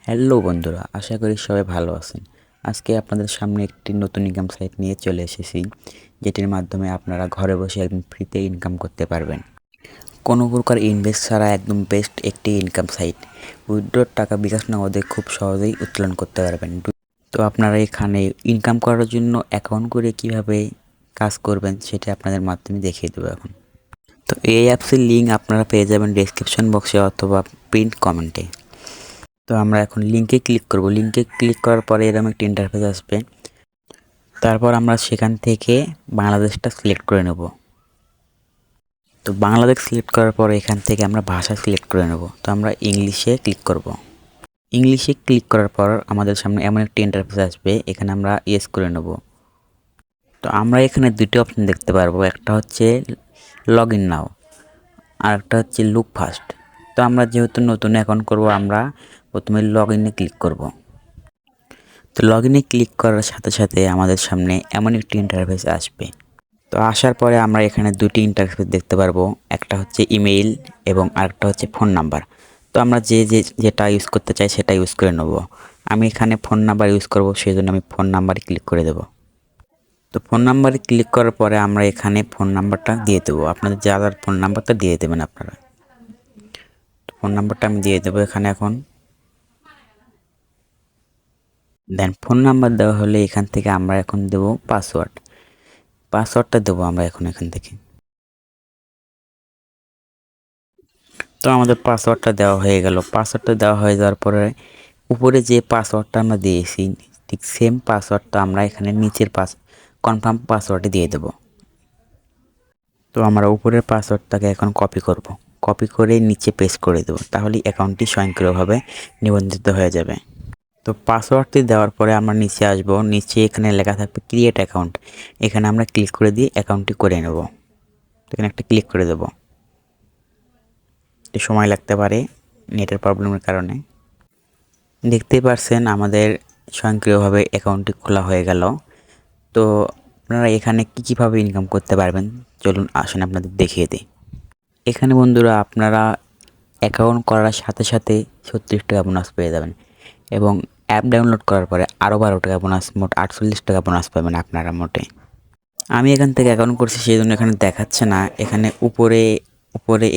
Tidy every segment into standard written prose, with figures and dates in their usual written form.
Hello বন্ধুরা, আশা করি সবাই ভালো আছেন। আজকে আপনাদের সামনে একটি নতুন ইনকাম সাইট নিয়ে চলে এসেছি, যেটির মাধ্যমে আপনারা ঘরে বসে একদম ফ্রিতে ইনকাম করতে পারবেন। কোনো প্রকার ইনভেস্ট ছাড়া একদম বেস্ট একটি ইনকাম সাইট। উইথড্রর টাকা বিকাশ নগদে খুব সহজেই উত্তোলন করতে পারবেন। তো আপনারা এখানে ইনকাম করার জন্য অ্যাকাউন্ট করে কিভাবে কাজ করবেন সেটা আপনাদের মাধ্যমে দেখিয়ে দেবো এখন। তো এই অ্যাপসের লিঙ্ক আপনারা পেয়ে যাবেন ডেসক্রিপশন বক্সে অথবা প্রিন্ট কমেন্টে। তো আমরা এখন লিঙ্কে ক্লিক করব। লিঙ্কে ক্লিক করার পরে এরকম একটা ইন্টারফেস আসবে। তারপর আমরা সেখান থেকে বাংলাদেশটা সিলেক্ট করে নেব। তো বাংলাদেশ সিলেক্ট করার পর এখান থেকে আমরা ভাষা সিলেক্ট করে নেব। তো আমরা ইংলিশে ক্লিক করব। ইংলিশে ক্লিক করার পর আমাদের সামনে এমন একটি ইন্টারফেস আসবে, এখানে আমরা ইয়েস করে নেব। তো আমরা এখানে দুটি অপশন দেখতে পারবো, একটা হচ্ছে লগ ইন নাও আর একটা হচ্ছে লুক ফাস্ট। তো আমরা যেহেতু নতুন অ্যাকাউন্ট করব, আমরা প্রথমে লগ ইনে ক্লিক করব। তো লগ ইনে ক্লিক করার সাথে সাথে আমাদের সামনে এমন একটি ইন্টারফেস আসবে। তো আসার পরে আমরা এখানে দুটি ইন্টারফেস দেখতে পারবো, একটা হচ্ছে ইমেইল এবং আরেকটা হচ্ছে ফোন নাম্বার। তো আমরা যেটা ইউজ করতে চাই সেটা ইউজ করে নেব। আমি এখানে ফোন নাম্বার ইউজ করব, সেই জন্য আমি ফোন নাম্বারে ক্লিক করে দেব। তো ফোন নাম্বারে ক্লিক করার পরে আমরা এখানে ফোন নাম্বারটা দিয়ে দেবো। আপনাদের যার ফোন নাম্বারটা দিয়ে দেবেন আপনারা। তো ফোন নাম্বারটা আমি দিয়ে দেবো এখানে এখন। দেন ফোন নাম্বার দেওয়া হলে এখান থেকে আমরা এখন দেব পাসওয়ার্ড। পাসওয়ার্ডটা দেবো আমরা এখন এখান থেকে। তো আমাদের পাসওয়ার্ডটা দেওয়া হয়ে গেল। পাসওয়ার্ডটা দেওয়া হয়ে যাওয়ার পরে উপরে যে পাসওয়ার্ডটা আমরা দিয়েছি ঠিক সেম পাসওয়ার্ডটা আমরা এখানে নিচের কনফার্ম পাসওয়ার্ডে দিয়ে দেব। তো আমরা উপরের পাসওয়ার্ডটাকে এখন কপি করব। কপি করে নিচে পেস্ট করে দেব, তাহলে অ্যাকাউন্টটি স্বয়ংক্রিয়ভাবে নিবন্ধিত হয়ে যাবে। তো পাসওয়ার্ডটি দেওয়ার পরে আমরা নিচে আসব। নিচে এখানে লেখা থাকবে ক্রিয়েট অ্যাকাউন্ট, এখানে আমরা ক্লিক করে দিয়ে অ্যাকাউন্টটি করে নেব। এখানে একটা ক্লিক করে দেব। একটু সময় লাগতে পারে নেটের প্রবলেমের কারণে। দেখতেই পারছেন আমাদের স্বয়ংক্রিয়ভাবে অ্যাকাউন্টটি খোলা হয়ে গেল। তো আপনারা এখানে কীভাবে ইনকাম করতে পারবেন চলুন আসেন আপনাদের দেখিয়ে দিই। এখানে বন্ধুরা আপনারা অ্যাকাউন্ট করার সাথে সাথে 36 টাকা বোনাস পেয়ে যাবেন এবং অ্যাপ ডাউনলোড করার পরে আরও 12 টাকা বোনাস, মোট 48 টাকা বোনাস পাবেন আপনারা মোটে। আমি এখান থেকে অ্যাকাউন্ট করছি সেই জন্য এখানে দেখাচ্ছে না। এখানে উপরে উপরে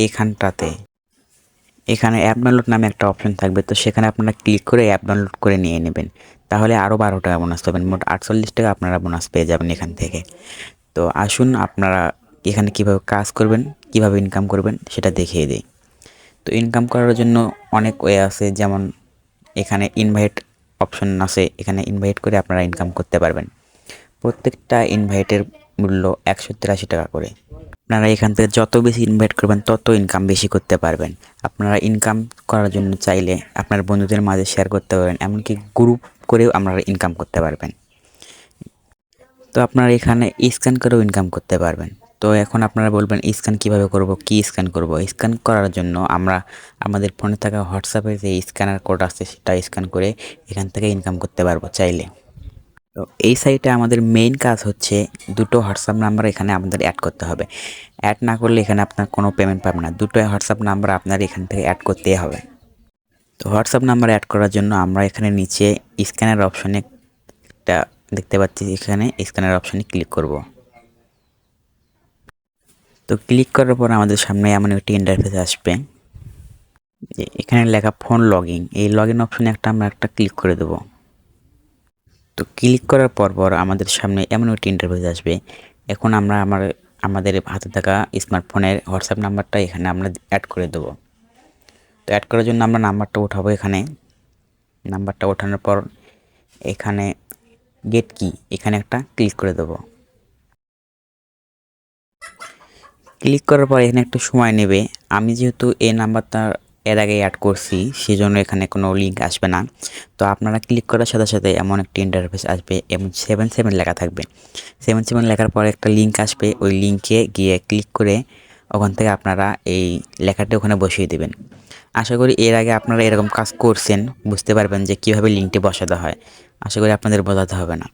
এখানে অ্যাপ ডাউনলোড নামে একটা অপশন থাকবে, তো সেখানে আপনারা ক্লিক করে অ্যাপ ডাউনলোড করে নিয়ে নেবেন, তাহলে আরও 12 টাকা বোনাস পাবেন, মোট 48 টাকা আপনারা বোনাস পেয়ে যাবেন এখান থেকে। তো আসুন আপনারা এখানে কিভাবে কাজ করবেন, কিভাবে ইনকাম করবেন সেটা দেখিয়ে দিই। তো ইনকাম করার জন্য অনেক ওয়ে আছে, যেমন এখানে ইনভাইট অপশন আছে, এখানে ইনভাইট করে আপনারা ইনকাম করতে পারবেন। প্রত্যেকটা ইনভাইটের মূল্য 183 টাকা করে। আপনারা এখান থেকে যত বেশি ইনভাইট করবেন তত ইনকাম বেশি করতে পারবেন। আপনারা ইনকাম করার জন্য চাইলে আপনার বন্ধুদের মাঝে শেয়ার করতে পারবেন, এমনকি গ্রুপ করেও আপনারা ইনকাম করতে পারবেন। তো আপনারা এখানে স্ক্যান করেও ইনকাম করতে পারবেন। তো এখন আপনারা বলবেন স্ক্যান কিভাবে করব, কি স্ক্যান করব? স্ক্যান করার জন্য আমরা আমাদের ফোনে থাকা হোয়াটসঅ্যাপে যে স্ক্যানার কোড আছে সেটা স্ক্যান করে এখান থেকে ইনকাম করতে পারবো চাইলে। তো এই সাইটে আমাদের মেইন কাজ হচ্ছে দুটো হোয়াটসঅ্যাপ নাম্বার এখানে আমাদের অ্যাড করতে হবে। অ্যাড না করলে এখানে আপনার কোনো পেমেন্ট পাবেন না। দুটো হোয়াটসঅ্যাপ নাম্বার আপনার এখান থেকে অ্যাড করতেই হবে। তো হোয়াটসঅ্যাপ নাম্বার অ্যাড করার জন্য আমরা এখানে নিচে স্ক্যানের অপশনে একটা দেখতে পাচ্ছি, এখানে স্ক্যানের অপশনে ক্লিক করব। তো ক্লিক করার পর আমাদের সামনে এমন একটি ইন্টারফেস আসবে যে এখানে লেখা ফোন লগইন, এই লগইন অপশনে আমরা একটা ক্লিক করে দেবো। তো ক্লিক করার পর আমাদের সামনে এমন একটি ইন্টারফেস আসবে। এখন আমরা আমাদের হাতে থাকা স্মার্টফোনের হোয়াটসঅ্যাপ নাম্বারটা এখানে আমরা অ্যাড করে দেবো। তো অ্যাড করার জন্য আমরা নাম্বারটা উঠাবো। এখানে নাম্বারটা ওঠানোর পর এখানে গেট কি, এখানে একটা ক্লিক করে দেবো। ক্লিক করার পর এখানে একটু সময় নেবে। আমি যেহেতু এই নাম্বারটা এর আগে অ্যাড করছি সেজন্য এখানে কোনো লিঙ্ক আসবে না। তো আপনারা ক্লিক করার সাথে সাথে এমন একটি ইন্টারফেস আসবে এবং 77 লেখা থাকবে। 77 লেখার পর একটা লিঙ্ক আসবে, ওই লিঙ্কে গিয়ে ক্লিক করে ওখান থেকে আপনারা এই লেখাটা ওখানে বসিয়ে দেবেন। আশা করি এর আগে আপনারা এরকম কাজ করছেন, বুঝতে পারবেন যে কীভাবে লিঙ্কটি বসাতে হয়। আশা করি আপনাদের বোঝাতে হবে না।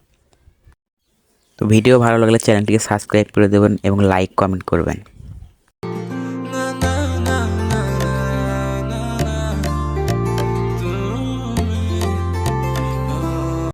তো ভিডিও ভালো লাগলে চ্যানেলটিকে সাবস্ক্রাইব করে দেবেন এবং লাইক কমেন্ট করবেন।